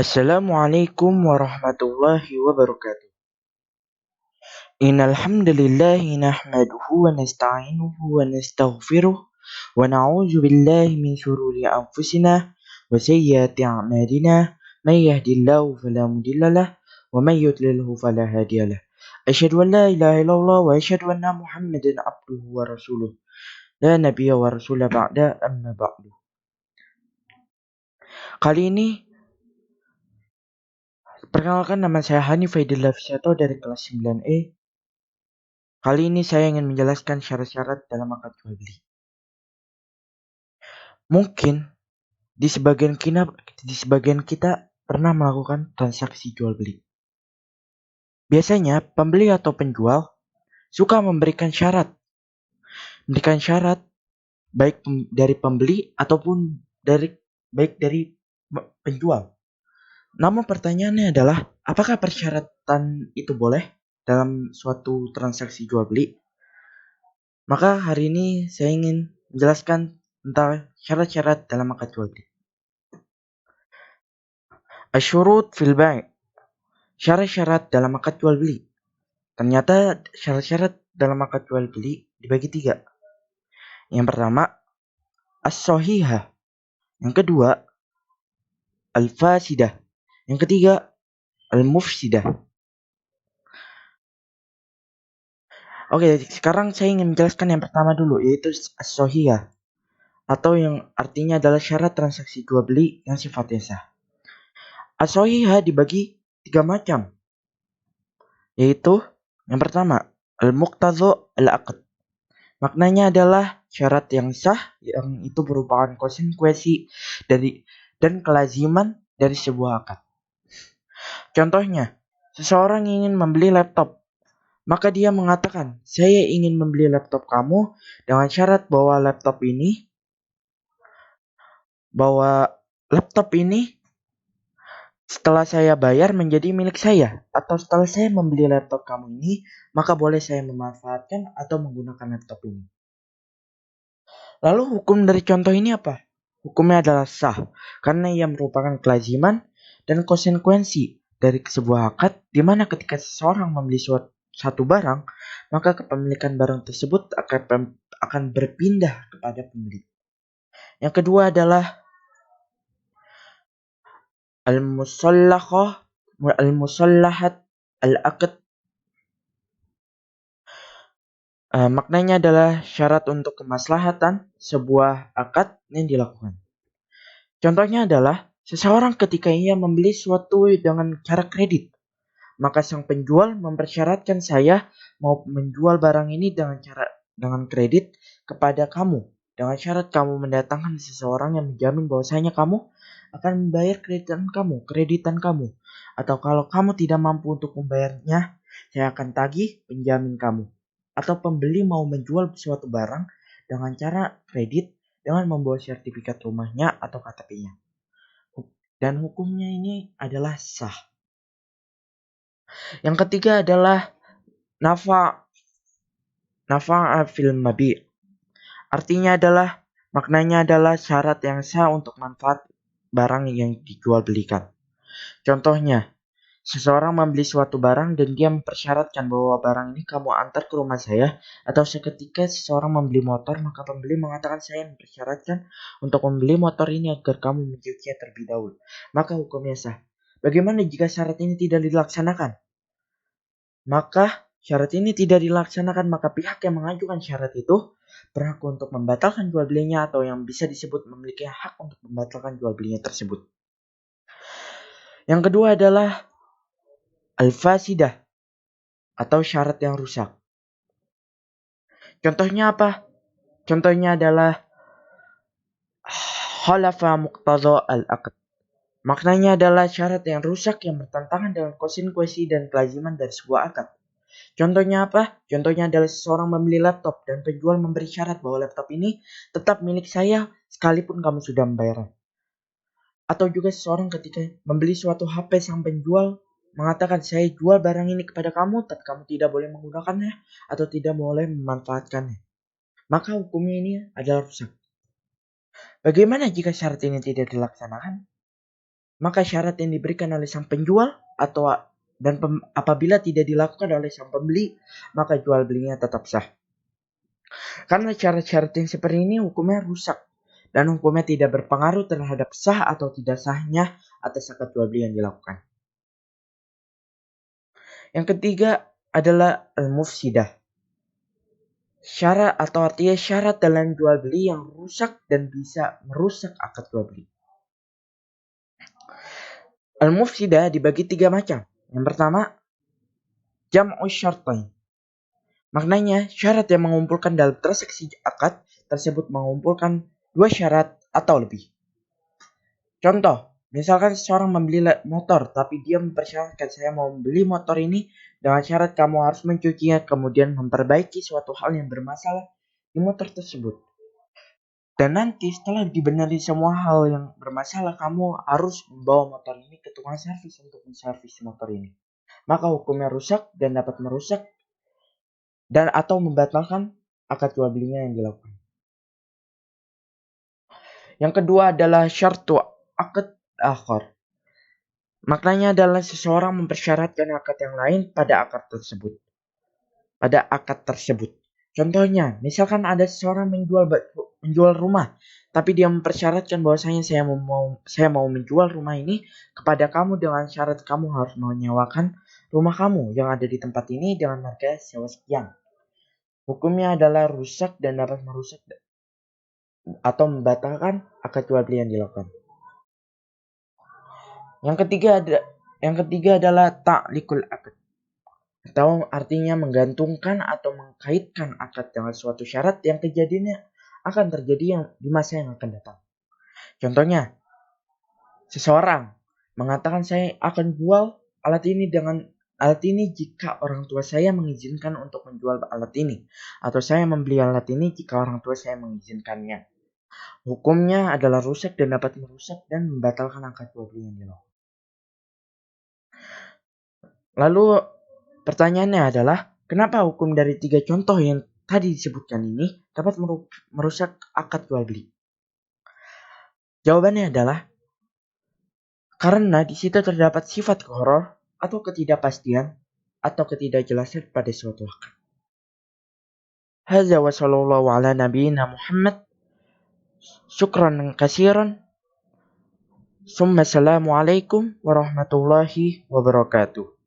Assalamualaikum warahmatullahi wabarakatuh. Innal hamdalillahi nahmaduhu wa nasta'inuhu wa nastaghfiruh wa na'udzu billahi min shururi anfusina wa sayyiati a'malina. May yahdihillahu fala mudhillalah wa may yudlilhu fala hadiyalah. Asyhadu an la ilaha illallah wa asyhadu anna Muhammadan abduhu wa rasuluh. La nabiyya wa rasula ba'da amma ba'du. Kali ini perkenalkan, nama saya Hanif Aidillah Fisyato dari kelas 9E. Kali ini saya ingin menjelaskan syarat-syarat dalam akad jual beli. Mungkin di sebagian kita pernah melakukan transaksi jual beli. Biasanya pembeli atau penjual suka memberikan syarat baik dari pembeli ataupun baik dari penjual. Namun pertanyaannya adalah, apakah persyaratan itu boleh dalam suatu transaksi jual beli? Maka hari ini saya ingin menjelaskan tentang syarat-syarat dalam akad jual beli. Asyurut fil bai'. Syarat-syarat dalam akad jual beli. Ternyata syarat-syarat dalam akad jual beli dibagi 3. Yang pertama, as-sahihah. Yang kedua, al-fasidah. Yang ketiga, al-mufsidah. Oke, sekarang saya ingin menjelaskan yang pertama dulu, yaitu as-sahihah, atau yang artinya adalah syarat transaksi jual beli yang sifatnya sah. As-sahihah dibagi 3 macam, yaitu yang pertama, al-muqtadha al-aqd. Maknanya adalah syarat yang sah, yang itu merupakan konsekuensi dan kelaziman dari sebuah akad. Contohnya, seseorang ingin membeli laptop, maka dia mengatakan, saya ingin membeli laptop kamu dengan syarat bahwa laptop ini setelah saya bayar menjadi milik saya, atau setelah saya membeli laptop kamu ini, maka boleh saya memanfaatkan atau menggunakan laptop ini. Lalu hukum dari contoh ini apa? Hukumnya adalah sah, karena ia merupakan kelaziman dan konsekuensi dari sebuah akad, di mana ketika seseorang membeli satu barang, maka kepemilikan barang tersebut akan berpindah kepada pembeli. Yang kedua adalah al-musallahat al-aqd. Maknanya adalah syarat untuk kemaslahatan sebuah akad yang dilakukan. Contohnya adalah seseorang ketika ia membeli sesuatu dengan cara kredit, maka sang penjual mempersyaratkan, saya mau menjual barang ini dengan kredit kepada kamu, dengan syarat kamu mendatangkan seseorang yang menjamin bahwasanya kamu akan membayar kreditan kamu. Atau kalau kamu tidak mampu untuk membayarnya, saya akan tagih penjamin kamu. Atau pembeli mau menjual suatu barang dengan cara kredit dengan membawa sertifikat rumahnya atau KTP-nya. Dan hukumnya ini adalah sah. Yang ketiga adalah nafa'a fil mabi'. Maknanya adalah syarat yang sah untuk manfaat barang yang dijual belikan. Contohnya, seseorang membeli suatu barang dan dia mempersyaratkan bahwa barang ini kamu antar ke rumah saya, atau seketika seseorang membeli motor, maka pembeli mengatakan, saya mempersyaratkan untuk membeli motor ini agar kamu mencucinya terlebih dahulu. Maka hukumnya sah. Bagaimana jika syarat ini tidak dilaksanakan? Maka pihak yang mengajukan syarat itu berhak untuk membatalkan jual belinya, atau yang bisa disebut memiliki hak untuk membatalkan jual belinya tersebut. Yang kedua adalah al-fasidah, atau syarat yang rusak. Contohnya apa? Contohnya adalah khalafa muqtadha al-aqd. Maknanya adalah syarat yang rusak yang bertentangan dengan konsekuensi dan kelaziman dari sebuah akad. Contohnya apa? Contohnya adalah seseorang membeli laptop dan penjual memberi syarat bahwa laptop ini tetap milik saya sekalipun kamu sudah membayar. Atau juga seseorang ketika membeli suatu HP, sang penjual mengatakan, saya jual barang ini kepada kamu, tapi kamu tidak boleh menggunakannya atau tidak boleh memanfaatkannya. Maka hukumnya ini adalah rusak. Bagaimana jika syarat ini tidak dilaksanakan? maka syarat yang diberikan oleh sang penjual apabila tidak dilakukan oleh sang pembeli, maka jual belinya tetap sah. Karena syarat-syarat yang seperti ini hukumnya rusak dan hukumnya tidak berpengaruh terhadap sah atau tidak sahnya atas akad jual beli yang dilakukan. Yang ketiga adalah al-mufsidah. Syarat atau artinya syarat dalam jual beli yang rusak dan bisa merusak akad jual beli. Al-mufsidah dibagi 3 macam. Yang pertama, jam'u syartain. Maknanya, syarat yang mengumpulkan dalam transaksi akad tersebut mengumpulkan 2 syarat atau lebih. Contoh, misalkan seseorang membeli motor, tapi dia mempersyaratkan saya mau membeli motor ini dengan syarat kamu harus mencucinya, kemudian memperbaiki suatu hal yang bermasalah di motor tersebut. Dan nanti setelah dibenahi semua hal yang bermasalah, kamu harus membawa motor ini ke tukang servis untuk menservis motor ini. Maka hukumnya rusak dan dapat merusak dan atau membatalkan akad jual belinya yang dilakukan. Yang kedua adalah syartu akad akhar. Maknanya adalah seseorang mempersyaratkan akad yang lain pada akad tersebut. Contohnya, misalkan ada seseorang menjual rumah, tapi dia mempersyaratkan bahwasanya saya mau menjual rumah ini kepada kamu dengan syarat kamu harus menyewakan rumah kamu yang ada di tempat ini dengan harga sewa sekian. Hukumnya adalah rusak dan dapat merusak atau membatalkan akad jual beli yang dilakukan. Yang ketiga adalah ta'liqul akad, atau artinya menggantungkan atau mengkaitkan akad dengan suatu syarat yang kejadiannya akan terjadi di masa yang akan datang. Contohnya, seseorang mengatakan saya akan jual alat ini jika orang tua saya mengizinkan untuk menjual alat ini, atau saya membeli alat ini jika orang tua saya mengizinkannya. Hukumnya adalah rusak dan dapat merusak dan membatalkan akad jual beli yang dilakukan. Lalu pertanyaannya adalah, kenapa hukum dari 3 contoh yang tadi disebutkan ini dapat merusak akad jual beli? Jawabannya adalah karena di situ terdapat sifat horor atau ketidakpastian atau ketidakjelasan pada suatu akad. Hadza wa sallallahu ala nabiyyina Muhammad. Syukran katsiran. Assalamualaikum warahmatullahi wabarakatuh.